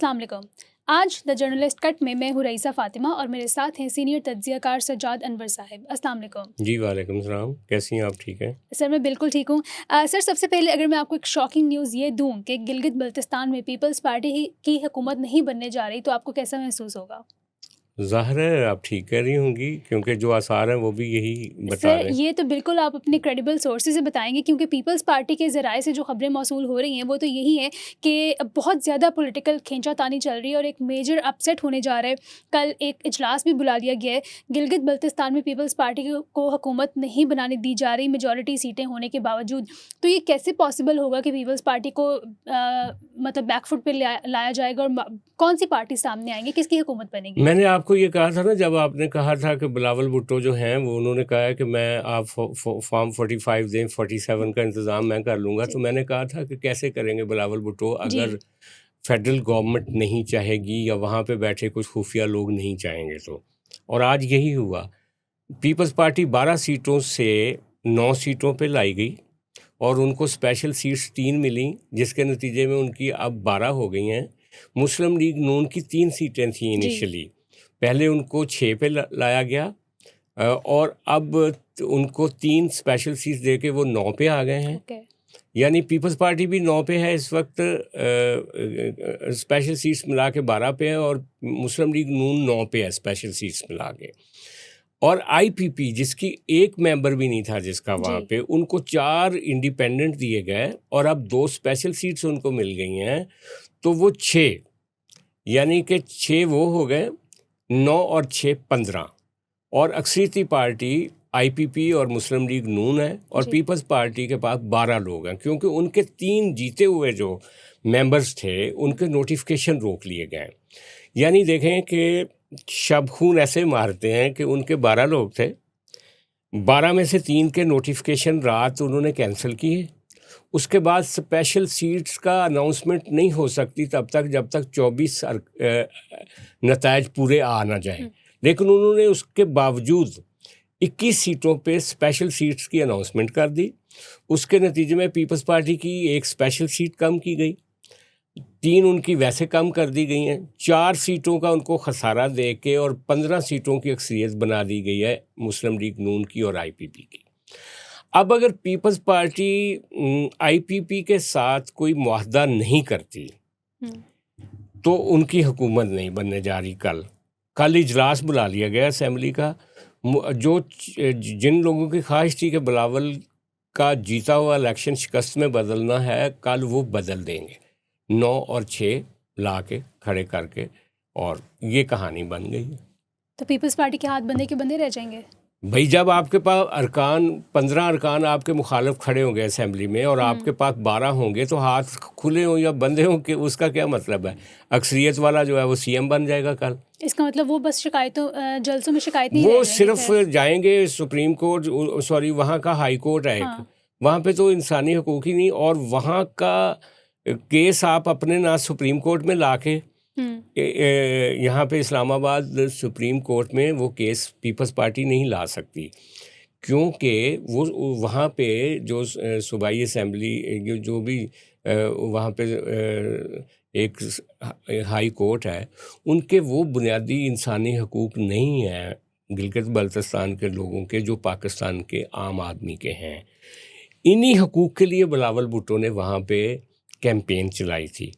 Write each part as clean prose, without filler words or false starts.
السلام علیکم. آج دا جرنلسٹ کٹ میں ہوں رئیسہ فاطمہ اور میرے ساتھ ہیں سینئر تجزیہ کار سجاد انور صاحب. السلام علیکم. جی وعلیکم السلام. کیسی ہیں آپ؟ ٹھیک ہیں سر؟ میں بالکل ٹھیک ہوں. سر سب سے پہلے اگر میں آپ کو ایک شاکنگ نیوز یہ دوں کہ گلگت بلتستان میں پیپلز پارٹی کی حکومت نہیں بننے جا رہی تو آپ کو کیسا محسوس ہوگا؟ ظاہر ہے آپ ٹھیک کہہ رہی ہوں گی کیونکہ جو آثار ہیں وہ بھی یہی بتا رہے سر ہیں. یہ تو بالکل آپ اپنے کریڈیبل سورسز سے بتائیں گے کیونکہ پیپلز پارٹی کے ذرائع سے جو خبریں موصول ہو رہی ہیں وہ تو یہی ہے کہ بہت زیادہ پولیٹیکل کھینچا تانی چل رہی ہے اور ایک میجر اپسیٹ ہونے جا رہا ہے. کل ایک اجلاس بھی بلا لیا گیا ہے. گلگت بلتستان میں پیپلز پارٹی کو حکومت نہیں بنانے دی جا رہی میجورٹی سیٹیں ہونے کے باوجود. تو یہ کیسے پاسبل ہوگا کہ پیپلز پارٹی کو مطلب بیک فٹ پہ لایا جائے گا اور کون سی پارٹی سامنے آئیں گے؟ کس کی حکومت بنے گی؟ میں نے آپ کو یہ کہا تھا نا جب آپ نے کہا تھا کہ بلاول بھٹو جو ہیں وہ انہوں نے کہا ہے کہ میں آپ فارم 45 دیں 47 کا انتظام میں کر لوں گا. تو میں نے کہا تھا کہ کیسے کریں گے بلاول بھٹو اگر فیڈرل گورنمنٹ نہیں چاہے گی یا وہاں پہ بیٹھے کچھ خفیہ لوگ نہیں چاہیں گے تو. اور آج یہی ہوا. پیپلز پارٹی 12 سیٹوں سے 9 سیٹوں پہ لائی گئی اور ان کو اسپیشل سیٹس 3 ملیں جس کے نتیجے میں ان کی اب 12 ہو گئی ہیں. مسلم لیگ نون کی 3 سیٹیں تھیں انیشلی، پہلے ان کو 6 پہ لایا گیا اور اب ان کو 3 اسپیشل سیٹس دے کے وہ 9 پہ آ گئے ہیں. یعنی پیپلز پارٹی بھی 9 پہ ہے اس وقت، اسپیشل سیٹس ملا کے 12 پہ ہے اور مسلم لیگ نون 9 پہ ہے اسپیشل سیٹس ملا کے. اور آئی پی پی جس کی ایک ممبر بھی نہیں تھا جس کا وہاں پہ، ان کو 4 انڈیپینڈنٹ دیے گئے اور اب 2 اسپیشل سیٹس ان کو مل گئی ہیں تو وہ 6، یعنی کہ 6 وہ ہو گئے، 9 اور 6 15. اور اکثریتی پارٹی آئی پی پی اور مسلم لیگ نون ہے اور پیپلز پارٹی کے پاس 12 لوگ ہیں کیونکہ ان کے 3 جیتے ہوئے جو ممبرز تھے ان کے نوٹیفیکیشن روک لیے گئے. یعنی دیکھیں کہ شب خون ایسے مارتے ہیں کہ ان کے 12 لوگ تھے، 12 میں سے 3 کے نوٹیفیکیشن رات انہوں نے کینسل کیے. اس کے بعد اسپیشل سیٹس کا اناؤنسمنٹ نہیں ہو سکتی تب تک جب تک 24 نتائج پورے آ نہ جائیں. لیکن انہوں نے اس کے باوجود 21 سیٹوں پہ اسپیشل سیٹس کی اناؤنسمنٹ کر دی. اس کے نتیجے میں پیپلز پارٹی کی ایک اسپیشل سیٹ کم کی گئی، 3 ان کی ویسے کم کر دی گئی ہیں، 4 سیٹوں کا ان کو خسارہ دے کے اور 15 سیٹوں کی اکثریت بنا دی گئی ہے مسلم لیگ نون کی اور آئی پی پی کی. اب اگر پیپلز پارٹی آئی پی پی کے ساتھ کوئی معاہدہ نہیں کرتی تو ان کی حکومت نہیں بننے جا رہی. کل اجلاس بلا لیا گیا اسمبلی کا. جن لوگوں کی خواہش تھی کہ بلاول کا جیتا ہوا الیکشن شکست میں بدلنا ہے، کل وہ بدل دیں گے 9 اور 6 لا کے کھڑے کر کے، اور یہ کہانی بن گئی. تو پیپلز پارٹی کے ہاتھ بندے کے بندے رہ جائیں گے بھائی. جب آپ کے پاس 15 ارکان آپ کے مخالف کھڑے ہوں گے اسمبلی میں اور آپ کے پاس 12 ہوں گے تو ہاتھ کھلے ہوں یا بندے ہوں کہ اس کا کیا مطلب ہے؟ اکثریت والا جو ہے وہ سی ایم بن جائے گا کل. اس کا مطلب وہ بس شکایتوں جلسوں میں شکایت نہیں، وہ صرف جائیں گے سپریم کورٹ، وہاں کا ہائی کورٹ ہے ایک، وہاں پہ تو انسانی حقوق ہی نہیں، اور وہاں کا کیس آپ اپنے نہ سپریم کورٹ میں لا کے یہاں پہ اسلام آباد سپریم کورٹ میں وہ کیس پیپلز پارٹی نہیں لا سکتی کیونکہ وہ وہاں پہ جو صوبائی اسمبلی جو بھی وہاں پہ ایک ہائی کورٹ ہے، ان کے وہ بنیادی انسانی حقوق نہیں ہیں گلگت بلتستان کے لوگوں کے جو پاکستان کے عام آدمی کے ہیں. انہی حقوق کے لیے بلاول بھٹو نے وہاں پہ کیمپین چلائی تھی.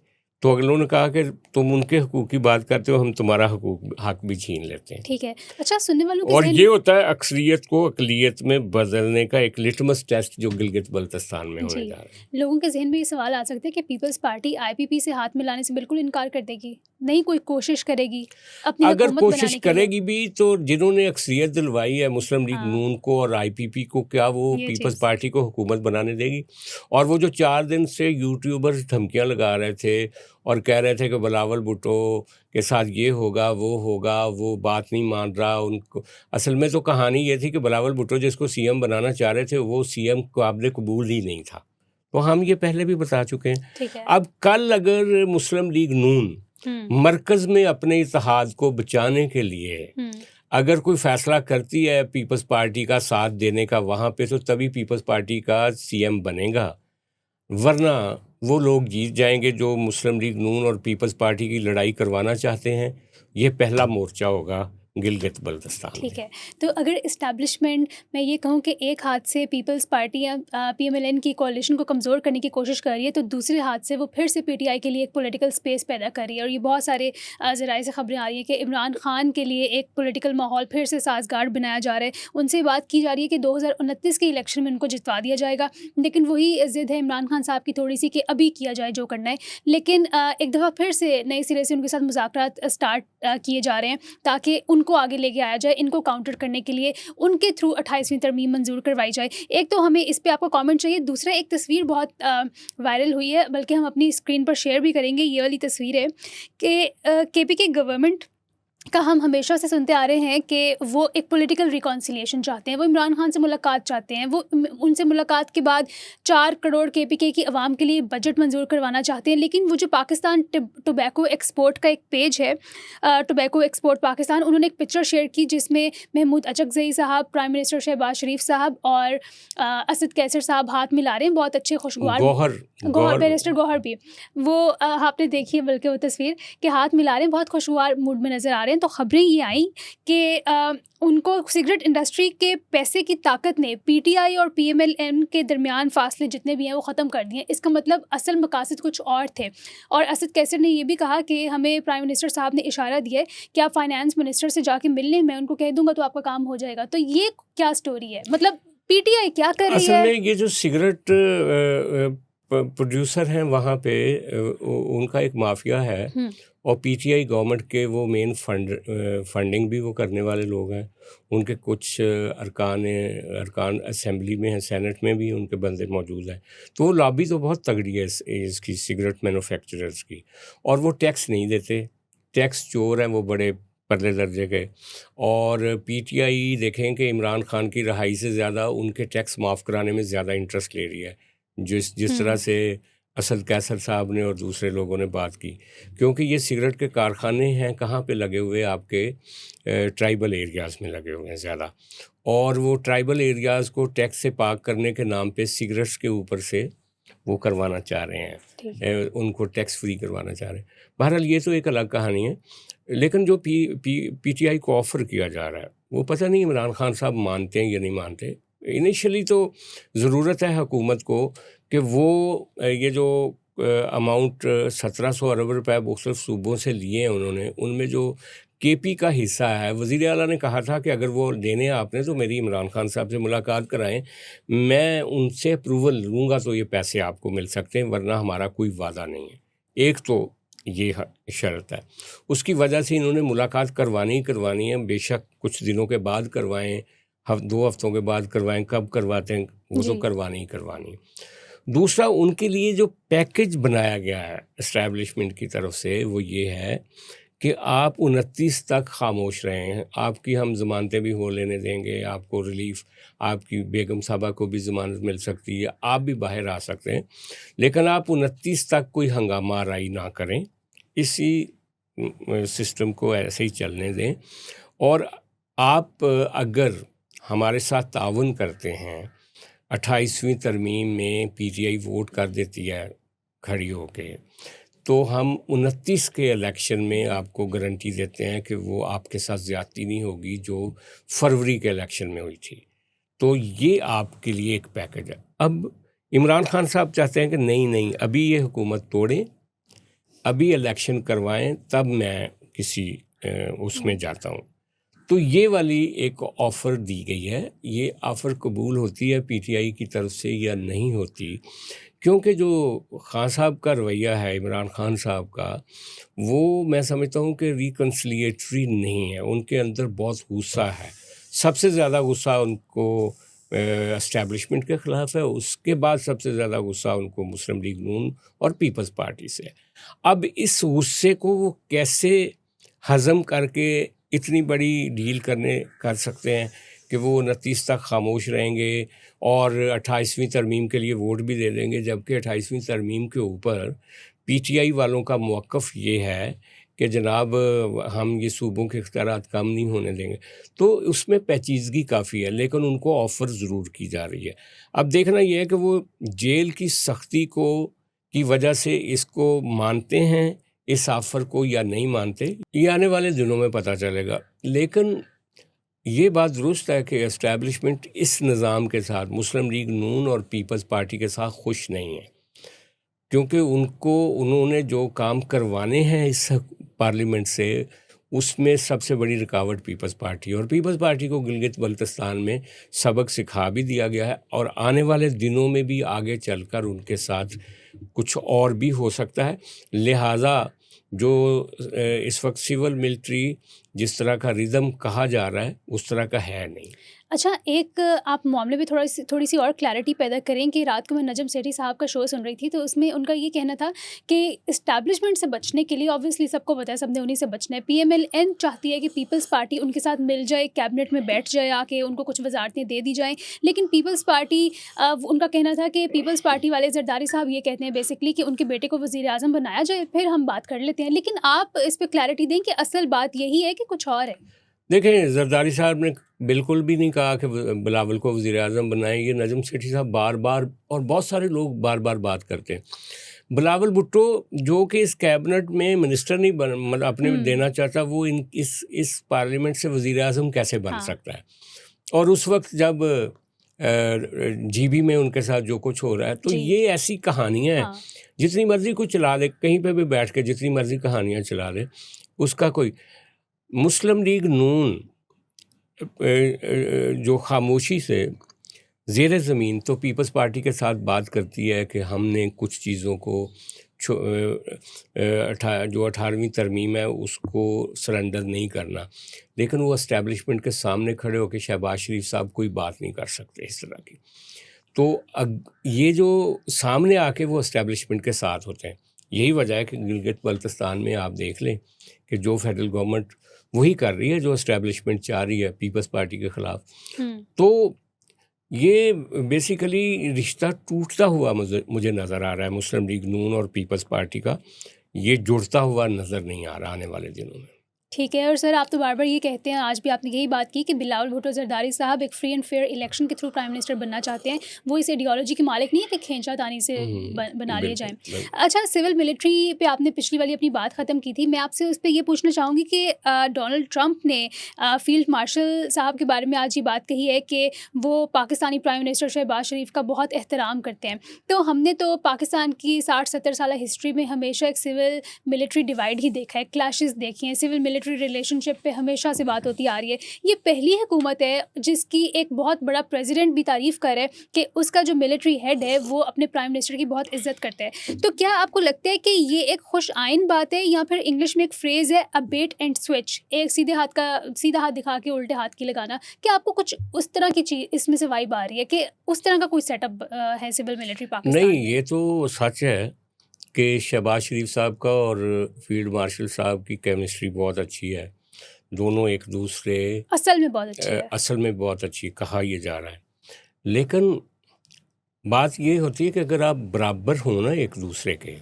تو اگلوں نے کہا کہ تم ان کے حقوق کی بات کرتے ہو، ہم تمہارا حق بھی چھین لیتے ہیں. ٹھیک ہے. اچھا، سننے والوں اور یہ ہوتا ہے اکثریت کو اقلیت میں بدلنے کا ایک لٹمس ٹیسٹ جو گلگت بلتستان میں ہونے جا رہا ہے. لوگوں کے ذہن میں یہ سوال آ سکتا ہے کہ پیپلز پارٹی آئی پی پی سے ہاتھ ملانے سے بالکل انکار کر دے گی، نہیں کوئی کوشش کرے گی اپنی اگر حکومت کوشش کرے گی بھی تو جنہوں نے اکثریت دلوائی ہے مسلم لیگ نون کو اور آئی پی پی کو، کیا وہ پیپلز پارٹی کو حکومت بنانے دے گی؟ اور وہ جو 4 دن سے یوٹیوبرز دھمکیاں لگا رہے تھے اور کہہ رہے تھے کہ بلاول بھٹو کے ساتھ یہ ہوگا وہ ہوگا، وہ بات نہیں مان رہا ان کو. اصل میں تو کہانی یہ تھی کہ بلاول بھٹو جس کو سی ایم بنانا چاہ رہے تھے وہ سی ایم قابل قبول ہی نہیں تھا. تو ہم یہ پہلے بھی بتا چکے ہیں. اب کل اگر مسلم لیگ نون مرکز میں اپنے اتحاد کو بچانے کے لیے اگر کوئی فیصلہ کرتی ہے پیپلز پارٹی کا ساتھ دینے کا وہاں پہ، تو تبھی پیپلز پارٹی کا سی ایم بنے گا، ورنہ وہ لوگ جیت جائیں گے جو مسلم لیگ نون اور پیپلز پارٹی کی لڑائی کروانا چاہتے ہیں. یہ پہلا مورچہ ہوگا گلگت بلتستان میں. ٹھیک ہے. تو اگر اسٹیبلشمنٹ میں یہ کہوں کہ ایک ہاتھ سے پیپلز پارٹی یا پی ایم ایل این کی کوalition کو کمزور کرنے کی کوشش کر رہی ہے، تو دوسرے ہاتھ سے وہ پھر سے پی ٹی آئی کے لیے ایک پولیٹیکل اسپیس پیدا کر رہی ہے، اور یہ بہت سارے ذرائع سے خبریں آ رہی ہیں کہ عمران خان کے لیے ایک پولیٹیکل ماحول پھر سے سازگار بنایا جا رہا ہے. ان سے بات کی جا رہی ہے کہ 2029 کے الیکشن میں ان کو جتوا دیا جائے گا، لیکن وہی ضد ہے عمران خان صاحب کی تھوڑی سی کہ ابھی کیا جائے جو کرنا ہے. لیکن ایک دفعہ پھر سے نئے سرے سے ان کے ساتھ مذاکرات اسٹارٹ کیے جا رہے ہیں تاکہ ان کو آگے لے کے آیا جائے، ان کو کاؤنٹر کرنے کے لیے ان کے تھرو 28ویں ترمیم منظور کروائی جائے. ایک تو ہمیں اس پہ آپ کو کامنٹ چاہیے. دوسرا ایک تصویر بہت وائرل ہوئی ہے، بلکہ ہم اپنی اسکرین پر شیئر بھی کریں گے. یہ والی تصویر ہے کہ کے پی کے گورنمنٹ کا ہم ہمیشہ سے سنتے آ رہے ہیں کہ وہ ایک پولیٹیکل ریکانسیلیشن چاہتے ہیں، وہ عمران خان سے ملاقات چاہتے ہیں، وہ ان سے ملاقات کے بعد 4 کروڑ کے پی کے کی عوام کے لیے بجٹ منظور کروانا چاہتے ہیں. لیکن وہ جو پاکستان ٹوبیکو ایکسپورٹ کا ایک پیج ہے، ٹوبیکو ایکسپورٹ پاکستان، انہوں نے ایک پکچر شیئر کی جس میں محمود اچکزئی صاحب، پرائم منسٹر شہباز شریف صاحب اور اسد کیسر صاحب ہاتھ ملا رہے ہیں، بہت اچھے خوشگوار. گوہر بیرسٹر گوہر بھی، وہ آپ نے دیکھی ہے بلکہ وہ تصویر کہ ہاتھ ملا رہے ہیں، بہت خوشگوار موڈ میں نظر آ رہے ہیں. تو خبریں یہ آئیں کہ ان کو سگریٹ انڈسٹری کے پیسے کی طاقت نے پی ٹی آئی اور پی ایم ایل این کے درمیان فاصلے جتنے بھی ہیں وہ ختم کر دیے ہیں. اس کا مطلب اصل مقاصد کچھ اور تھے. اور اسد کیسر نے یہ بھی کہا کہ ہمیں پرائم منسٹر صاحب نے اشارہ دیا ہے کہ آپ فائنانس منسٹر سے جا کے مل لیں، میں ان کو کہہ دوں گا تو آپ کا کام ہو جائے گا. تو یہ کیا سٹوری ہے؟ مطلب پی ٹی آئی کیا کر رہی ہے؟ اصل میں یہ جو سگریٹ پروڈیوسر ہیں وہاں پہ ان کا ایک مافیا ہے، اور پی ٹی آئی گورنمنٹ کے وہ مین فنڈنگ بھی وہ کرنے والے لوگ ہیں. ان کے کچھ ارکان اسمبلی میں ہیں، سینٹ میں بھی ان کے بندے موجود ہیں. تو وہ لابی تو بہت تگڑی ہے اس کی سگریٹ مینوفیکچررز کی، اور وہ ٹیکس نہیں دیتے، ٹیکس چور ہیں وہ بڑے پرلے درجے کے. اور پی ٹی آئی دیکھیں کہ عمران خان کی رہائی سے زیادہ ان کے ٹیکس معاف کرانے میں زیادہ انٹرسٹ لے رہی ہے، جس طرح سے اسد کیسر صاحب نے اور دوسرے لوگوں نے بات کی. کیونکہ یہ سگریٹ کے کارخانے ہیں کہاں پہ لگے ہوئے؟ آپ کے ٹرائبل ایریاز میں لگے ہوئے ہیں زیادہ، اور وہ ٹرائبل ایریاز کو ٹیکس سے پاک کرنے کے نام پہ سگریٹس کے اوپر سے وہ کروانا چاہ رہے ہیں، ان کو ٹیکس فری کروانا چاہ رہے ہیں. بہرحال یہ تو ایک الگ کہانی ہے. لیکن جو پی ٹی آئی کو آفر کیا جا رہا ہے وہ پتہ نہیں عمران خان صاحب مانتے ہیں یا نہیں مانتے. انیشلی تو ضرورت ہے حکومت کو کہ وہ یہ جو اماؤنٹ 1700 ارب روپے مختلف صوبوں سے لیے ہیں انہوں نے، ان میں جو کے پی کا حصہ ہے، وزیر اعلیٰ نے کہا تھا کہ اگر وہ دینے آپ نے تو میری عمران خان صاحب سے ملاقات کرائیں، میں ان سے اپروول لوں گا تو یہ پیسے آپ کو مل سکتے ہیں، ورنہ ہمارا کوئی وعدہ نہیں ہے. ایک تو یہ شرط ہے. اس کی وجہ سے انہوں نے ملاقات کروانی ہے، بے شک کچھ دنوں کے بعد کروائیں، 2 ہفتوں کے بعد کروائیں، کب کرواتے ہیں وہ تو کروانی. دوسرا ان کے لیے جو پیکج بنایا گیا ہے اسٹیبلشمنٹ کی طرف سے وہ یہ ہے کہ آپ 29 تک خاموش رہے ہیں، آپ کی ہم ضمانتیں بھی ہو لینے دیں گے، آپ کو ریلیف، آپ کی بیگم صاحبہ کو بھی ضمانت مل سکتی ہے، آپ بھی باہر آ سکتے ہیں، لیکن آپ 29 تک کوئی ہنگامہ آرائی نہ کریں، اسی سسٹم کو ایسے ہی چلنے دیں. اور آپ اگر ہمارے ساتھ تعاون کرتے ہیں، 28ویں ترمیم میں پی ٹی آئی ووٹ کر دیتی ہے کھڑی ہو کے، تو ہم 29 کے الیکشن میں آپ کو گارنٹی دیتے ہیں کہ وہ آپ کے ساتھ زیادتی نہیں ہوگی جو فروری کے الیکشن میں ہوئی تھی. تو یہ آپ کے لیے ایک پیکج ہے. اب عمران خان صاحب چاہتے ہیں کہ نہیں ابھی یہ حکومت توڑیں، ابھی الیکشن کروائیں، تب میں کسی اس میں جاتا ہوں. تو یہ والی ایک آفر دی گئی ہے. یہ آفر قبول ہوتی ہے پی ٹی آئی کی طرف سے یا نہیں ہوتی؟ کیونکہ جو خان صاحب کا رویہ ہے، عمران خان صاحب کا، وہ میں سمجھتا ہوں کہ ریکنسلیٹری نہیں ہے. ان کے اندر بہت غصہ ہے. سب سے زیادہ غصہ ان کو اسٹیبلشمنٹ کے خلاف ہے، اس کے بعد سب سے زیادہ غصہ ان کو مسلم لیگ نون اور پیپلز پارٹی سے. اب اس غصے کو وہ کیسے ہضم کر کے اتنی بڑی ڈیل کر سکتے ہیں کہ وہ 29 تک خاموش رہیں گے اور 28ویں ترمیم کے لیے ووٹ بھی دے دیں گے، جبکہ 28ویں ترمیم کے اوپر پی ٹی آئی والوں کا موقف یہ ہے کہ جناب ہم یہ صوبوں کے اختیارات کم نہیں ہونے دیں گے. تو اس میں پیچیدگی کافی ہے، لیکن ان کو آفر ضرور کی جا رہی ہے. اب دیکھنا یہ ہے کہ وہ جیل کی سختی کی وجہ سے اس کو مانتے ہیں اس آفر کو یا نہیں مانتے، یہ آنے والے دنوں میں پتہ چلے گا. لیکن یہ بات درست ہے کہ اسٹیبلشمنٹ اس نظام کے ساتھ، مسلم لیگ نون اور پیپلز پارٹی کے ساتھ خوش نہیں ہے، کیونکہ انہوں نے جو کام کروانے ہیں اس پارلیمنٹ سے، اس میں سب سے بڑی رکاوٹ پیپلز پارٹی، اور پیپلز پارٹی کو گلگت بلتستان میں سبق سکھا بھی دیا گیا ہے، اور آنے والے دنوں میں بھی آگے چل کر ان کے ساتھ کچھ اور بھی ہو سکتا ہے. لہٰذا جو اس وقت سول ملٹری جس طرح کا ردم کہا جا رہا ہے اس طرح کا ہے نہیں. اچھا، ایک آپ معاملے میں تھوڑی سی اور کلیئرٹی پیدا کریں کہ رات کو میں نجم سیٹھی صاحب کا شو سن رہی تھی، تو اس میں ان کا یہ کہنا تھا کہ اسٹیبلشمنٹ سے بچنے کے لیے آبویسلی سب کو پتہ ہے، سب نے انہیں سے بچنا ہے. پی ایم ایل این چاہتی ہے کہ پیپلز پارٹی ان کے ساتھ مل جائے، کیبنٹ میں بیٹھ جائے، آ کے ان کو کچھ وزارتیں دے دی جائیں. لیکن پیپلز پارٹی ان کا کہنا تھا کہ پیپلز پارٹی والے زرداری صاحب یہ کہتے ہیں بیسکلی کہ ان کے بیٹے کو وزیر اعظم بنایا جائے، پھر ہم بات کر لیتے ہیں. لیکن آپ اس پہ کلیئرٹی دیں کہ اصل بات یہی ہے کہ کچھ اور ہے. دیکھیں، زرداری صاحب نے بالکل بھی نہیں کہا کہ بلاول کو وزیر اعظم بنائیں. یہ نجم سیٹھی صاحب بار بار اور بہت سارے لوگ بار بار بات کرتے ہیں. بلاول بھٹو جو کہ اس کیبنٹ میں منسٹر نہیں مطلب اپنے دینا چاہتا، وہ اس پارلیمنٹ سے وزیر اعظم کیسے بن سکتا ہے؟ اور اس وقت جب جی بی میں ان کے ساتھ جو کچھ ہو رہا ہے، تو یہ ایسی کہانیاں ہیں، جتنی مرضی کوئی چلا لے، کہیں پہ بھی بیٹھ کے جتنی مرضی کہانیاں چلا لے، اس کا کوئی. مسلم لیگ نون جو خاموشی سے زیر زمین تو پیپلز پارٹی کے ساتھ بات کرتی ہے کہ ہم نے کچھ چیزوں کو جو 18ویں ترمیم ہے اس کو سرنڈر نہیں کرنا، لیکن وہ اسٹیبلشمنٹ کے سامنے کھڑے ہو کے شہباز شریف صاحب کوئی بات نہیں کر سکتے اس طرح کی. تو یہ جو سامنے آ کے وہ اسٹیبلشمنٹ کے ساتھ ہوتے ہیں، یہی وجہ ہے کہ گلگت بلتستان میں آپ دیکھ لیں کہ جو فیڈرل گورنمنٹ وہی کر رہی ہے جو اسٹیبلشمنٹ چاہ رہی ہے پیپلز پارٹی کے خلاف. تو یہ بیسیکلی رشتہ ٹوٹتا ہوا مجھے نظر آ رہا ہے. مسلم لیگ نون اور پیپلز پارٹی کا یہ جڑتا ہوا نظر نہیں آ رہا آنے والے دنوں میں. ٹھیک ہے. اور سر آپ تو بار بار یہ کہتے ہیں، آج بھی آپ نے یہی بات کی کہ بلاول بھٹو زرداری صاحب ایک فری اینڈ فیئر الیکشن کے تھرو پرائم منسٹر بننا چاہتے ہیں، وہ اس ایڈیالوجی کے مالک نہیں ہے کہ کھینچا تانی سے بنا لیے جائیں. اچھا، سول ملٹری پہ آپ نے پچھلی والی اپنی بات ختم کی تھی، میں آپ سے اس پہ یہ پوچھنا چاہوں گی کہ ڈونلڈ ٹرمپ نے فیلڈ مارشل صاحب کے بارے میں آج یہ بات کہی ہے کہ وہ پاکستانی پرائم منسٹر شہباز شریف کا بہت احترام کرتے ہیں. تو ہم نے تو پاکستان کی 60-70 سالہ ہسٹری میں ہمیشہ ایک سول ملٹری ڈیوائڈ ہی دیکھا ہے، کلیشز دیکھے ہیں، سول ملٹری ریلیشن شپ پہ ہمیشہ سے بات ہوتی آ رہی ہے. یہ پہلی حکومت ہے جس کی ایک بہت بڑا پریزیڈنٹ بھی تعریف کر ہے کہ اس کا جو ملٹری ہیڈ ہے وہ اپنے پرائم منسٹر کی بہت عزت کرتا ہے. تو کیا آپ کو لگتا ہے کہ یہ ایک خوش آئین بات ہے، یا پھر انگلش میں ایک فریز ہے ا بیٹ اینڈ سوئچ، ایک سیدھا ہاتھ دکھا کے الٹے ہاتھ کی لگانا؟ کیا آپ کو کچھ اس طرح کی چیز اس میں سے وائب آ رہی ہے کہ اس طرح کا کوئی سیٹ اپ ہے سول ملٹری پاکستان؟ نہیں، یہ تو سچ ہے کہ شہباز شریف صاحب کا اور فیلڈ مارشل صاحب کی کیمسٹری بہت اچھی ہے. دونوں ایک دوسرے اصل میں بہت اچھی کہا یہ جا رہا ہے. لیکن بات یہ ہوتی ہے کہ اگر آپ برابر ہوں نا ایک دوسرے کے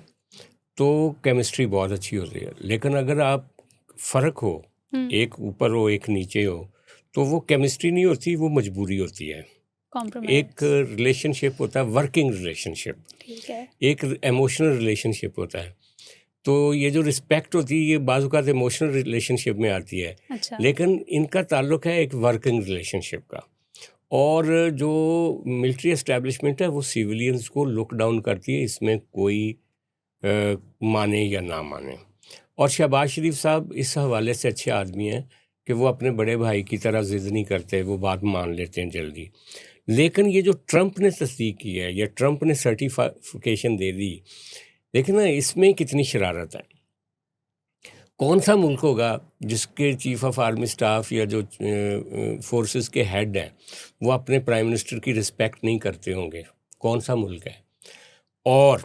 تو کیمسٹری بہت اچھی ہوتی ہے. لیکن اگر آپ فرق ہو، ایک اوپر ہو ایک نیچے ہو، تو وہ کیمسٹری نہیں ہوتی، وہ مجبوری ہوتی ہے. ایک ریلیشن شپ ہوتا ہے ورکنگ ریلیشن شپ، ایک ایموشنل ریلیشن شپ ہوتا ہے. تو یہ جو رسپیکٹ ہوتی ہے یہ بعض اوقات ایموشنل ریلیشن شپ میں آتی ہے. لیکن ان کا تعلق ہے ایک ورکنگ ریلیشن شپ کا. اور جو ملٹری اسٹیبلشمنٹ ہے وہ سیولینز کو لک ڈاؤن کرتی ہے، اس میں کوئی مانے یا نہ مانے. اور شہباز شریف صاحب اس حوالے سے اچھے آدمی ہیں کہ وہ اپنے بڑے بھائی کی طرح ضد نہیں کرتے، وہ بات مان لیتے ہیں جلدی. لیکن یہ جو ٹرمپ نے تصدیق کی ہے یا ٹرمپ نے سرٹیفیکیشن دے دی، لیکن نا اس میں کتنی شرارت ہے. کون سا ملک ہوگا جس کے چیف آف آرمی سٹاف یا جو فورسز کے ہیڈ ہیں وہ اپنے پرائم منسٹر کی رسپیکٹ نہیں کرتے ہوں گے؟ کون سا ملک ہے؟ اور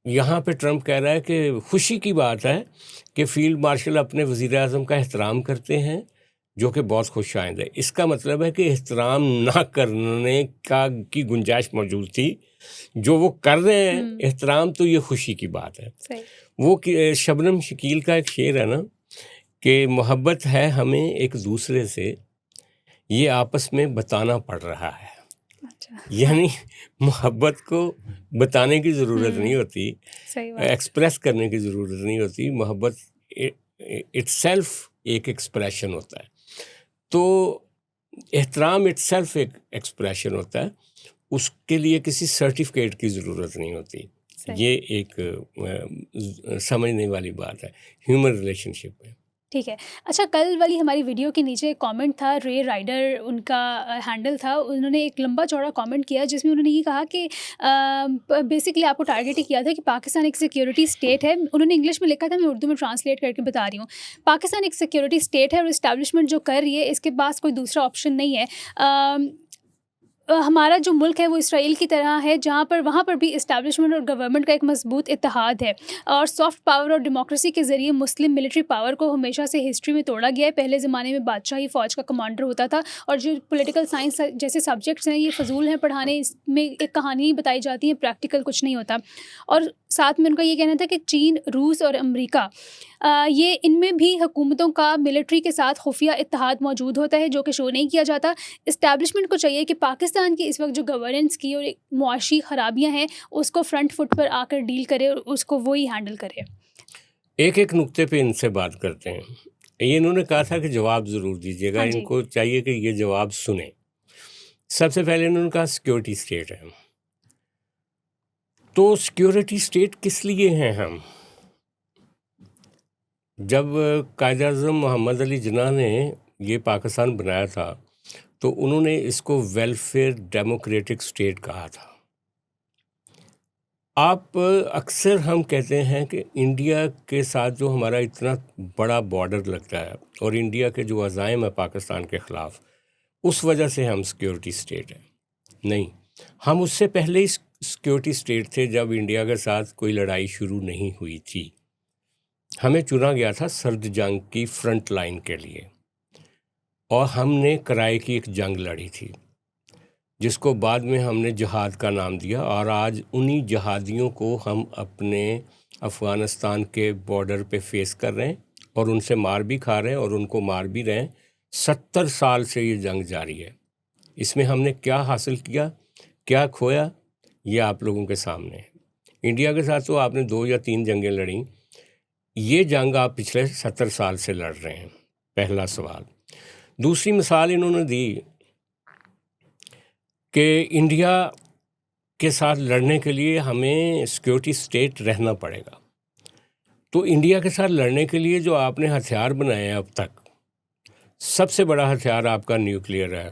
یہاں پہ ٹرمپ کہہ رہا ہے کہ خوشی کی بات ہے کہ فیلڈ مارشل اپنے وزیر اعظم کا احترام کرتے ہیں، جو کہ بہت خوش آئند ہے. اس کا مطلب ہے کہ احترام نہ کرنے کی گنجائش موجود تھی، جو وہ کر رہے ہیں احترام، تو یہ خوشی کی بات ہے. وہ شبنم شکیل کا ایک شعر ہے نا کہ محبت ہے ہمیں ایک دوسرے سے، یہ آپس میں بتانا پڑ رہا ہے. اچھا یعنی محبت کو بتانے کی ضرورت نہیں ہوتی، صحیح بات. ایکسپریس کرنے کی ضرورت نہیں ہوتی. محبت اٹ سیلف ایک ایکسپریشن ہوتا ہے. تو احترام اٹ سیلف ایک ایکسپریشن ہوتا ہے، اس کے لیے کسی سرٹیفکیٹ کی ضرورت نہیں ہوتی. صحیح. یہ ایک سمجھنے والی بات ہے ہیومن ریلیشن شپ میں. ٹھیک ہے. اچھا کل والی ہماری ویڈیو کے نیچے ایک کامنٹ تھا، رے رائڈر ان کا ہینڈل تھا، انہوں نے ایک لمبا چوڑا کامنٹ کیا جس میں انہوں نے یہ کہا کہ بیسکلی آپ کو ٹارگیٹ ہی کیا تھا کہ پاکستان ایک سیکیورٹی اسٹیٹ ہے. انہوں نے انگلش میں لکھا تھا، میں اردو میں ٹرانسلیٹ کر کے بتا رہی ہوں. پاکستان ایک سیکیورٹی اسٹیٹ ہے اور اسٹیبلشمنٹ جو کر رہی ہے اس کے پاس کوئی دوسرا آپشن نہیں ہے. ہمارا جو ملک ہے وہ اسرائیل کی طرح ہے جہاں پر وہاں پر بھی اسٹیبلشمنٹ اور گورنمنٹ کا ایک مضبوط اتحاد ہے، اور سافٹ پاور اور ڈیموکریسی کے ذریعے مسلم ملٹری پاور کو ہمیشہ سے ہسٹری میں توڑا گیا ہے. پہلے زمانے میں بادشاہی فوج کا کمانڈر ہوتا تھا، اور جو پولیٹیکل سائنس جیسے سبجیکٹس ہیں یہ فضول ہیں پڑھانے، اس میں ایک کہانی بتائی جاتی ہے، پریکٹیکل کچھ نہیں ہوتا. اور ساتھ میں ان کا یہ کہنا تھا کہ چین، روس اور امریکہ یہ ان میں بھی حکومتوں کا ملٹری کے ساتھ خفیہ اتحاد موجود ہوتا ہے جو کہ شو نہیں کیا جاتا. اسٹیبلشمنٹ کو چاہیے کہ پاکستان کی اس وقت جو گورننس کی اور معاشی خرابیاں ہیں اس کو فرنٹ فٹ پر آ کر ڈیل کرے اور اس کو وہی ہینڈل کرے. ایک نقطے پہ ان سے بات کرتے ہیں. یہ انہوں نے کہا تھا کہ جواب ضرور دیجیے گا، ہاں ان جی. کو چاہیے کہ یہ جواب سنیں. سب سے پہلے انہوں نے کہا سیکیورٹی اسٹیٹ ہے. تو سیکیورٹی اسٹیٹ کس لیے ہیں ہم؟ جب قائد اعظم محمد علی جناح نے یہ پاکستان بنایا تھا تو انہوں نے اس کو ویلفیئر ڈیموکریٹک اسٹیٹ کہا تھا. آپ اکثر ہم کہتے ہیں کہ انڈیا کے ساتھ جو ہمارا اتنا بڑا بارڈر لگتا ہے اور انڈیا کے جو عزائم ہے پاکستان کے خلاف، اس وجہ سے ہم سیکیورٹی اسٹیٹ ہیں. نہیں، ہم اس سے پہلے ہی سیکیورٹی اسٹیٹ تھے جب انڈیا کے ساتھ کوئی لڑائی شروع نہیں ہوئی تھی. ہمیں چنا گیا تھا سرد جنگ کی فرنٹ لائن کے لیے، اور ہم نے کرائے کی ایک جنگ لڑی تھی جس کو بعد میں ہم نے جہاد کا نام دیا، اور آج انہی جہادیوں کو ہم اپنے افغانستان کے بارڈر پہ فیس کر رہے ہیں اور ان سے مار بھی کھا رہے ہیں اور ان کو مار بھی رہے ہیں. 70 سال سے یہ جنگ جاری ہے. اس میں ہم نے کیا حاصل کیا، کیا کھویا، یہ آپ لوگوں کے سامنے ہے. انڈیا کے ساتھ تو آپ نے 2 یا 3 جنگیں لڑیں، یہ جنگ آپ پچھلے 70 سال سے لڑ رہے ہیں. پہلا سوال. دوسری مثال انہوں نے دی کہ انڈیا کے ساتھ لڑنے کے لیے ہمیں سیکیورٹی اسٹیٹ رہنا پڑے گا. تو انڈیا کے ساتھ لڑنے کے لیے جو آپ نے ہتھیار بنائے ہیں اب تک، سب سے بڑا ہتھیار آپ کا نیوکلیئر ہے،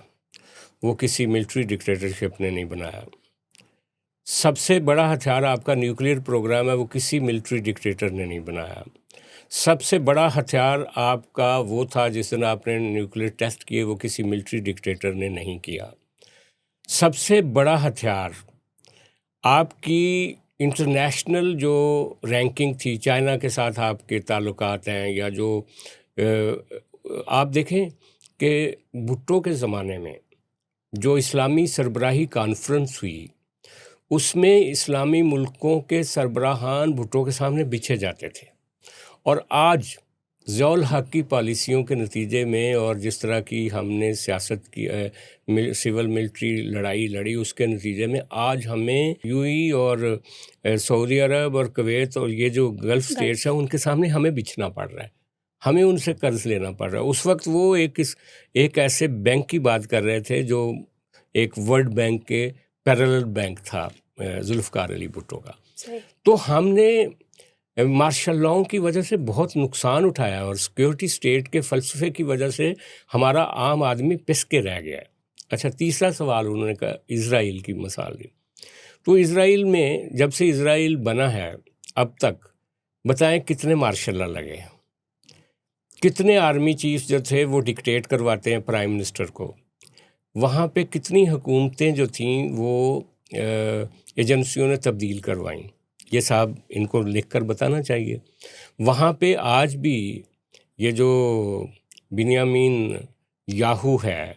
وہ کسی ملٹری ڈکٹیٹرشپ نے نہیں بنایا. سب سے بڑا ہتھیار آپ کا نیوکلیئر پروگرام ہے، وہ کسی ملٹری ڈکٹیٹر نے نہیں بنایا. سب سے بڑا ہتھیار آپ کا وہ تھا جس دن آپ نے نیوکلیئر ٹیسٹ کیے، وہ کسی ملٹری ڈکٹیٹر نے نہیں کیا. سب سے بڑا ہتھیار آپ کی انٹرنیشنل جو رینکنگ تھی، چائنا کے ساتھ آپ کے تعلقات ہیں، یا جو آپ دیکھیں کہ بھٹو کے زمانے میں جو اسلامی سربراہی کانفرنس ہوئی، اس میں اسلامی ملکوں کے سربراہان بھٹو کے سامنے بچھے جاتے تھے. اور آج ضیاء الحق کی پالیسیوں کے نتیجے میں اور جس طرح کی ہم نے سیاست کی سول ملٹری لڑائی لڑی، اس کے نتیجے میں آج ہمیں یو اے اور سعودی عرب اور کویت اور یہ جو گلف اسٹیٹس ہیں ان کے سامنے ہمیں بچھنا پڑ رہا ہے، ہمیں ان سے قرض لینا پڑ رہا ہے. اس وقت وہ ایک ایسے بینک کی بات کر رہے تھے جو ایک ورلڈ بینک کے پیرلل بینک تھا ذوالفقار علی بھٹو کا. تو ہم نے مارشل لاء کی وجہ سے بہت نقصان اٹھایا، اور سیکیورٹی اسٹیٹ کے فلسفے کی وجہ سے ہمارا عام آدمی پس کے رہ گیا ہے. اچھا، تیسرا سوال انہوں نے کہا اسرائیل کی مثال دی. تو اسرائیل میں جب سے اسرائیل بنا ہے اب تک بتائیں کتنے مارشل لا لگے ہیں، کتنے آرمی چیف جو تھے وہ ڈکٹیٹ کرواتے ہیں پرائم منسٹر کو. وہاں پہ کتنی حکومتیں جو تھیں وہ ایجنسیوں نے تبدیل کروائیں. یہ صاحب ان کو لکھ کر بتانا چاہیے. وہاں پہ آج بھی یہ جو بنیامین یاہو ہے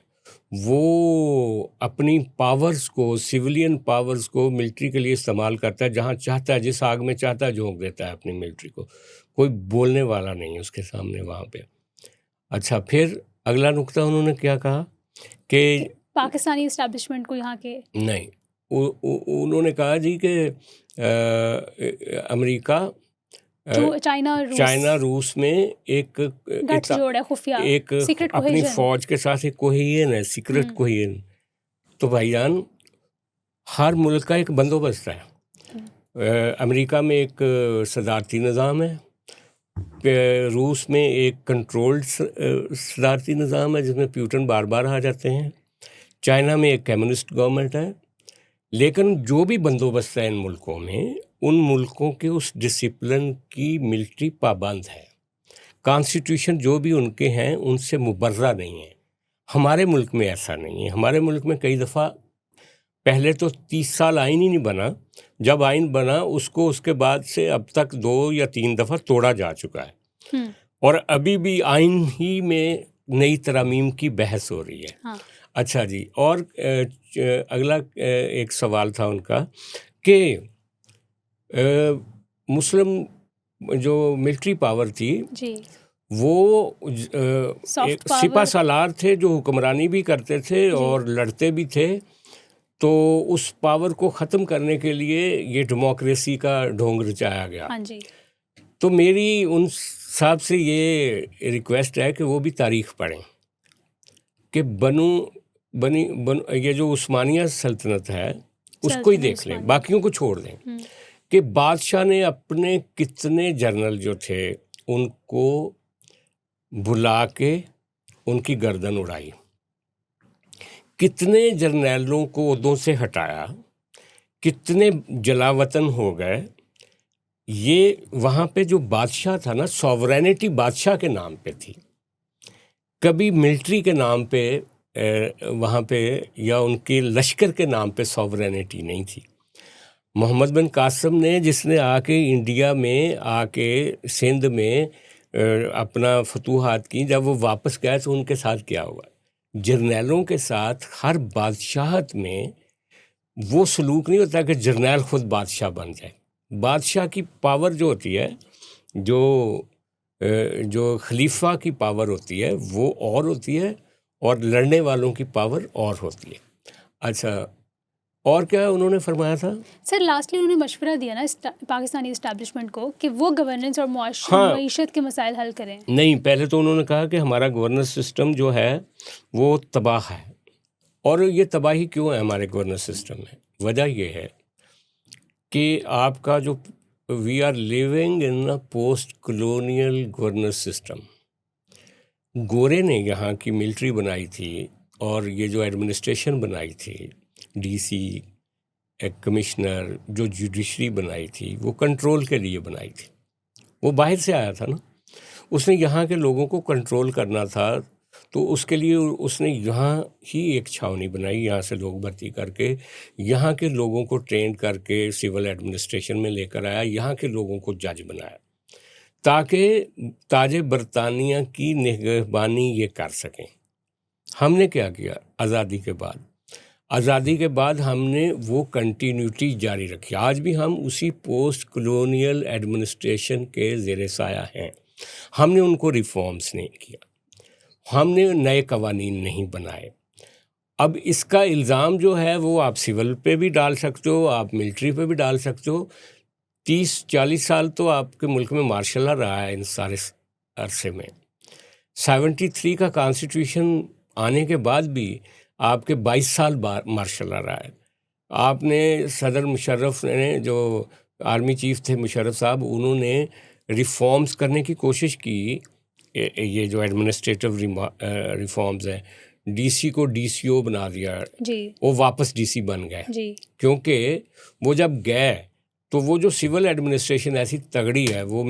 وہ اپنی پاورز کو، سویلین پاورز کو ملٹری کے لیے استعمال کرتا ہے، جہاں چاہتا ہے، جس آگ میں چاہتا ہے جھونک دیتا ہے اپنی ملٹری کو. کوئی بولنے والا نہیں اس کے سامنے وہاں پہ. اچھا، پھر اگلا نقطہ انہوں نے کیا کہا کہ پاکستانی اسٹیبلشمنٹ کو یہاں کے؟ نہیں، انہوں نے کہا جی کہ امریکہ چائنا روس میں ایک گٹھ جوڑ ہے خفیہ، ایک سیکرٹ اپنی کوہیژن فوج کے ساتھ ایک کوہیژن ہے، سیکرٹ کوہیژن. تو بھائی جان ہر ملک کا ایک بندوبست ہے. امریکہ میں ایک صدارتی نظام ہے، روس میں ایک کنٹرولڈ صدارتی نظام ہے جس میں پیوٹن بار بار آ جاتے ہیں، چائنا میں ایک کمیونسٹ گورنمنٹ ہے. لیکن جو بھی بندوبست ہے ان ملکوں میں، ان ملکوں کے اس ڈسپلن کی ملٹری پابند ہے. کانسٹیٹیوشن جو بھی ان کے ہیں ان سے مبرہ نہیں ہے. ہمارے ملک میں ایسا نہیں ہے. ہمارے ملک میں کئی دفعہ پہلے تو 30 سال آئین ہی نہیں بنا، جب آئین بنا اس کو اس کے بعد سے اب تک 2 یا 3 دفعہ توڑا جا چکا ہے، اور ابھی بھی آئین ہی میں نئی ترامیم کی بحث ہو رہی ہے. اچھا جی، اور اگلا ایک سوال تھا ان کا کہ مسلم جو ملٹری پاور تھی جی، وہ سافٹ سپہ سالار تھے جو حکمرانی بھی کرتے تھے جی، اور لڑتے بھی تھے. تو اس پاور کو ختم کرنے کے لیے یہ ڈیموکریسی کا ڈھونگ رچایا گیا. ہاں جی. تو میری ان صاحب سے یہ ریکویسٹ ہے کہ وہ بھی تاریخ پڑھیں کہ یہ جو عثمانیہ سلطنت ہے اس کو ہی دیکھ لیں، باقیوں کو چھوڑ دیں کہ بادشاہ نے اپنے کتنے جنرل جو تھے ان کو بلا کے ان کی گردن اڑائی، کتنے جرنیلوں کو عہدوں سے ہٹایا، کتنے جلا وطن ہو گئے. یہ وہاں پہ جو بادشاہ تھا نا، سوورینٹی بادشاہ کے نام پہ تھی، کبھی ملٹری کے نام پہ وہاں پہ یا ان کے لشکر کے نام پہ سوورینٹی نہیں تھی. محمد بن قاسم نے جس نے آ کے انڈیا میں آ کے سندھ میں اپنا فتوحات کی، جب وہ واپس گئے تو ان کے ساتھ کیا ہوا؟ جرنیلوں کے ساتھ ہر بادشاہت میں وہ سلوک نہیں ہوتا کہ جرنیل خود بادشاہ بن جائے. بادشاہ کی پاور جو ہوتی ہے، جو خلیفہ کی پاور ہوتی ہے وہ اور ہوتی ہے، اور لڑنے والوں کی پاور اور ہوتی ہے. اچھا، اور کیا انہوں نے فرمایا تھا؟ سر لاسٹلی انہوں نے مشورہ دیا نا پاکستانی اسٹیبلشمنٹ کو کہ وہ گورننس اور معیشت کے مسائل حل کریں. نہیں، پہلے تو انہوں نے کہا کہ ہمارا گورننس سسٹم جو ہے وہ تباہ ہے. اور یہ تباہی کیوں ہے ہمارے گورننس سسٹم میں؟ وجہ یہ ہے کہ آپ کا جو we are living in a post colonial governance system. گورے نے یہاں کی ملٹری بنائی تھی اور یہ جو ایڈمنسٹریشن بنائی تھی، ڈی سی، ایک کمشنر، جو جوڈیشری بنائی تھی، وہ کنٹرول کے لیے بنائی تھی. وہ باہر سے آیا تھا نا، اس نے یہاں کے لوگوں کو کنٹرول کرنا تھا، تو اس کے لیے اس نے یہاں ہی ایک چھاونی بنائی، یہاں سے لوگ بھرتی کر کے یہاں کے لوگوں کو ٹرین کر کے سول ایڈمنسٹریشن میں لے کر آیا، یہاں کے لوگوں کو جج بنایا تاکہ تاج برطانیہ کی نگہبانی یہ کر سکیں. ہم نے کیا کیا؟ آزادی کے بعد ہم نے وہ کنٹینیوٹی جاری رکھی. آج بھی ہم اسی پوسٹ کلونیل ایڈمنسٹریشن کے زیر سایہ ہیں. ہم نے ان کو ریفارمز نہیں کیا، ہم نے نئے قوانین نہیں بنائے. اب اس کا الزام جو ہے وہ آپ سول پہ بھی ڈال سکتے ہو، آپ ملٹری پہ بھی ڈال سکتے ہو. 30-40 سال تو آپ کے ملک میں مارشل لا رہا ہے. ان سارے عرصے میں 73 کا کانسٹیٹیوشن آنے کے بعد بھی آپ کے 22 سال مارشل لا رہا ہے. آپ نے صدر مشرف نے، جو آرمی چیف تھے مشرف صاحب، انہوں نے ریفارمز کرنے کی کوشش کی. یہ جو ایڈمنسٹریٹو ریفارمز ہیں، ڈی سی کو ڈی سی او بنا دیا جی، وہ واپس ڈی سی بن گئے جی، کیونکہ وہ جب گئے تو وہ جو سول ایڈمنسٹریشن ایسی تگڑی ہے، وہ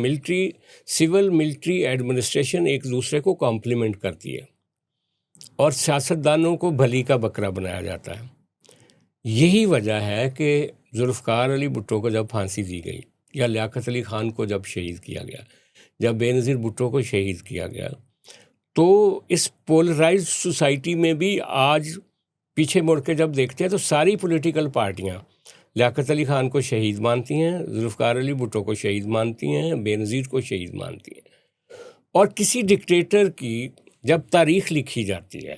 سول ملٹری ایڈمنسٹریشن ایک دوسرے کو کمپلیمنٹ کرتی ہے اور سیاستدانوں کو بھلی کا بکرا بنایا جاتا ہے. یہی وجہ ہے کہ ذوالفقار علی بھٹو کو جب پھانسی دی گئی، یا لیاقت علی خان کو جب شہید کیا گیا، جب بے نظیر بھٹو کو شہید کیا گیا، تو اس پولرائزڈ سوسائٹی میں بھی آج پیچھے مڑ کے جب دیکھتے ہیں تو ساری پولیٹیکل پارٹیاں لیاقت علی خان کو شہید مانتی ہیں، ذوالفقار علی بھٹو کو شہید مانتی ہیں، بے نظیر کو شہید مانتی ہیں. اور کسی ڈکٹیٹر کی جب تاریخ لکھی جاتی ہے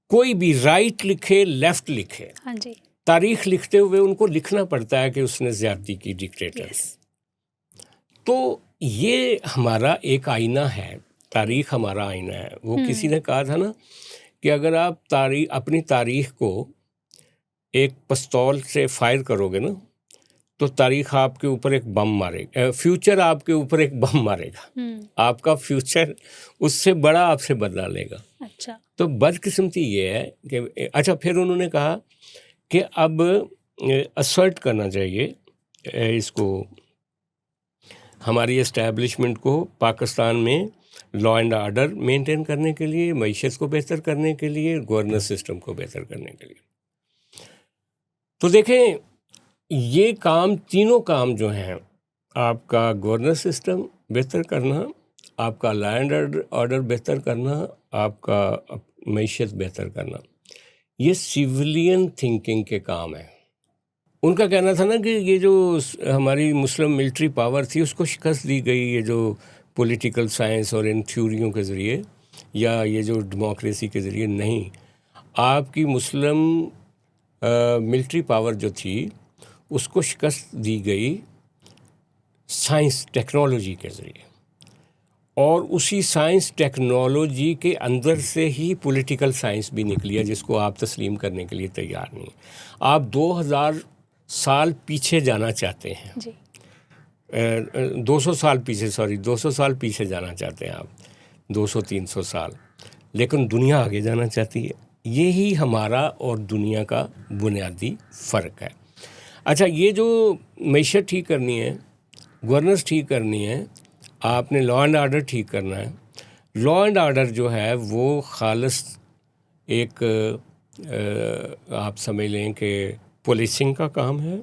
کوئی بھی رائٹ لکھے لیفٹ لکھے، ہاں جی، تاریخ لکھتے ہوئے ان کو لکھنا پڑتا ہے کہ اس نے زیادتی کی ڈکٹیٹر۔ تو یہ ہمارا ایک آئینہ ہے، تاریخ ہمارا آئینہ ہے۔ وہ کسی نے کہا تھا نا کہ اگر آپ اپنی تاریخ کو ایک پستول سے فائر کرو گے نا تو تاریخ آپ کے اوپر ایک بم مارے گا، فیوچر آپ کے اوپر ایک بم مارے گا، آپ کا فیوچر اس سے بڑا آپ سے بدلا لے گا۔ اچھا، تو بدقسمتی یہ ہے کہ اچھا پھر انہوں نے کہا کہ اب اسرٹ کرنا چاہیے اس کو، ہماری اسٹیبلشمنٹ کو پاکستان میں لا اینڈ آرڈر مینٹین کرنے کے لیے، معیشت کو بہتر کرنے کے لیے، گورننس سسٹم کو بہتر کرنے کے لیے۔ تو دیکھیں یہ کام، تینوں کام جو ہیں، آپ کا گورننس سسٹم بہتر کرنا، آپ کا لا اینڈ آرڈر بہتر کرنا، آپ کا معیشت بہتر کرنا، یہ سویلین تھنکنگ کے کام ہیں۔ ان کا کہنا تھا نا کہ یہ جو ہماری مسلم ملٹری پاور تھی اس کو شکست دی گئی یہ جو پولیٹیکل سائنس اور ان تھیوریوں کے ذریعے یا یہ جو ڈیموکریسی کے ذریعے نہیں، آپ کی مسلم ملٹری پاور جو تھی اس کو شکست دی گئی سائنس ٹیکنالوجی کے ذریعے، اور اسی سائنس ٹیکنالوجی کے اندر سے ہی پولیٹیکل سائنس بھی نکلی ہے جس کو آپ تسلیم کرنے کے لیے تیار نہیں۔ آپ 2000 سال پیچھے جانا چاہتے ہیں، جی 200 سال پیچھے، 200 سال پیچھے جانا چاہتے ہیں آپ، 200-300 سال، لیکن دنیا آگے جانا چاہتی ہے۔ یہی ہمارا اور دنیا کا بنیادی فرق ہے۔ اچھا، یہ جو معیشت ٹھیک کرنی ہے، گورننس ٹھیک کرنی ہے، آپ نے لا اینڈ آرڈر ٹھیک کرنا ہے۔ لا اینڈ آرڈر جو ہے وہ خالص ایک آپ سمجھ لیں کہ پولیسنگ کا کام ہے،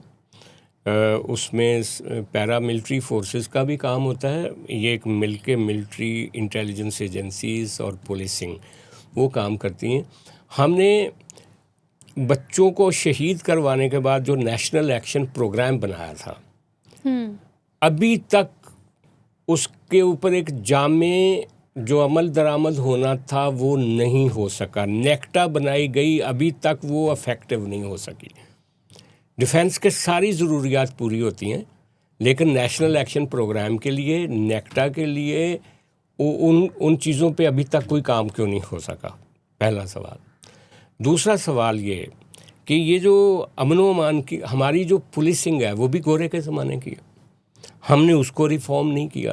اس میں پیرا ملٹری فورسز کا بھی کام ہوتا ہے، یہ ایک مل کے ملٹری انٹیلیجنس ایجنسیز اور پولیسنگ وہ کام کرتی ہیں۔ ہم نے بچوں کو شہید کروانے کے بعد جو نیشنل ایکشن پروگرام بنایا تھا، ابھی تک اس کے اوپر ایک جامع جو عمل درآمد ہونا تھا وہ نہیں ہو سکا۔ نیکٹا بنائی گئی، ابھی تک وہ افیکٹو نہیں ہو سکی۔ ڈیفنس کے ساری ضروریات پوری ہوتی ہیں، لیکن نیشنل ایکشن پروگرام کے لیے، نیکٹا کے لیے ان چیزوں پہ ابھی تک کوئی کام کیوں نہیں ہو سکا؟ پہلا سوال۔ دوسرا سوال یہ کہ یہ جو امن و امان کی ہماری جو پولیسنگ ہے وہ بھی گورے کے زمانے کی ہے، ہم نے اس کو ریفارم نہیں کیا۔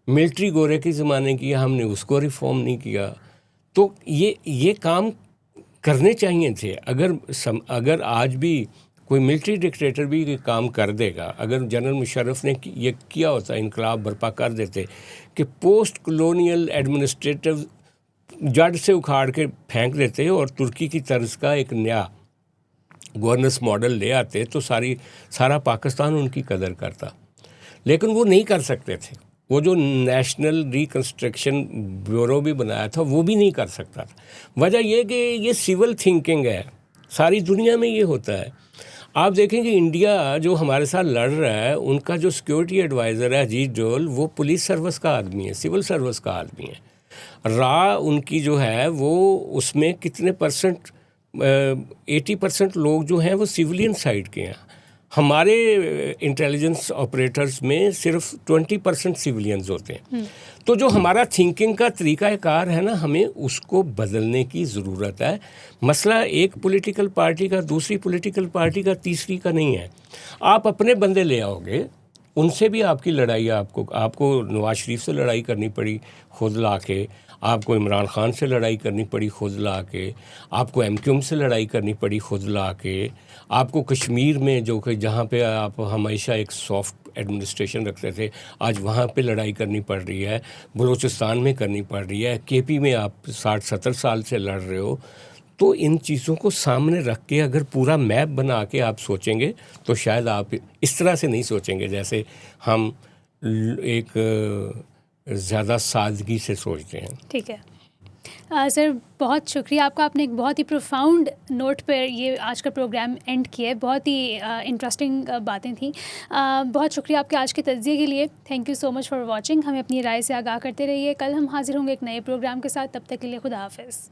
ملٹری گورے کے زمانے کی ہے، ہم نے اس کو ریفارم نہیں کیا۔ تو یہ کام کرنے چاہیے تھے۔ اگر آج بھی کوئی ملٹری ڈکٹیٹر بھی یہ کام کر دے گا، اگر جنرل مشرف نے یہ کیا ہوتا، انقلاب برپا کر دیتے کہ پوسٹ کلونیل ایڈمنسٹریٹو جڑ سے اکھاڑ کے پھینک دیتے اور ترکی کی طرز کا ایک نیا گورننس ماڈل لے آتے تو سارا پاکستان ان کی قدر کرتا، لیکن وہ نہیں کر سکتے تھے۔ وہ جو نیشنل ریکنسٹرکشن بیورو بھی بنایا تھا وہ بھی نہیں کر سکتا تھا۔ وجہ یہ کہ یہ سول تھنکنگ ہے، ساری دنیا میں یہ ہوتا ہے۔ آپ دیکھیں کہ انڈیا جو ہمارے ساتھ لڑ رہا ہے، ان کا جو سیکیورٹی ایڈوائزر ہے اجیت ڈول، وہ پولیس سروس کا آدمی ہے، سول سروس کا آدمی ہے۔ ان کی جو ہے وہ اس میں کتنے پرسنٹ 80% لوگ جو ہیں وہ سیولین سائڈ کے ہیں۔ ہمارے انٹیلیجنس آپریٹرز میں صرف 20% سیولینز ہوتے ہیں۔ تو جو ہمارا تھنکنگ کا طریقہ کار ہے نا، ہمیں اس کو بدلنے کی ضرورت ہے۔ مسئلہ ایک پولیٹیکل پارٹی کا، دوسری پولیٹیکل پارٹی کا، تیسری کا نہیں ہے۔ آپ اپنے بندے لے آؤ گے، ان سے بھی آپ کی لڑائی، آپ کو نواز شریف سے لڑائی کرنی پڑی خود لا کے، آپ کو عمران خان سے لڑائی کرنی پڑی خود لا کے، آپ کو MQM سے لڑائی کرنی پڑی خود لا کے، آپ کو کشمیر میں جو کہ جہاں پہ آپ ہمیشہ ایک سافٹ ایڈمنسٹریشن رکھتے تھے، آج وہاں پہ لڑائی کرنی پڑ رہی ہے، بلوچستان میں کرنی پڑ رہی ہے، KP میں آپ 60-70 سال سے لڑ رہے ہو۔ تو ان چیزوں کو سامنے رکھ کے اگر پورا میپ بنا کے آپ سوچیں گے تو شاید آپ اس طرح سے نہیں سوچیں گے جیسے ہم ایک زیادہ سادگی سے سوچتے ہیں۔ ٹھیک ہے سر، بہت شکریہ آپ کا، آپ نے ایک بہت ہی پروفاؤنڈ نوٹ پر یہ آج کا پروگرام اینڈ کیا ہے، بہت ہی انٹرسٹنگ باتیں تھیں۔ بہت شکریہ آپ کے آج کے تجزیے کے لیے، thank you so much for watching. ہمیں اپنی رائے سے آگاہ کرتے رہیے، کل ہم حاضر ہوں گے ایک نئے پروگرام کے ساتھ، تب تک کے لیے خدا حافظ۔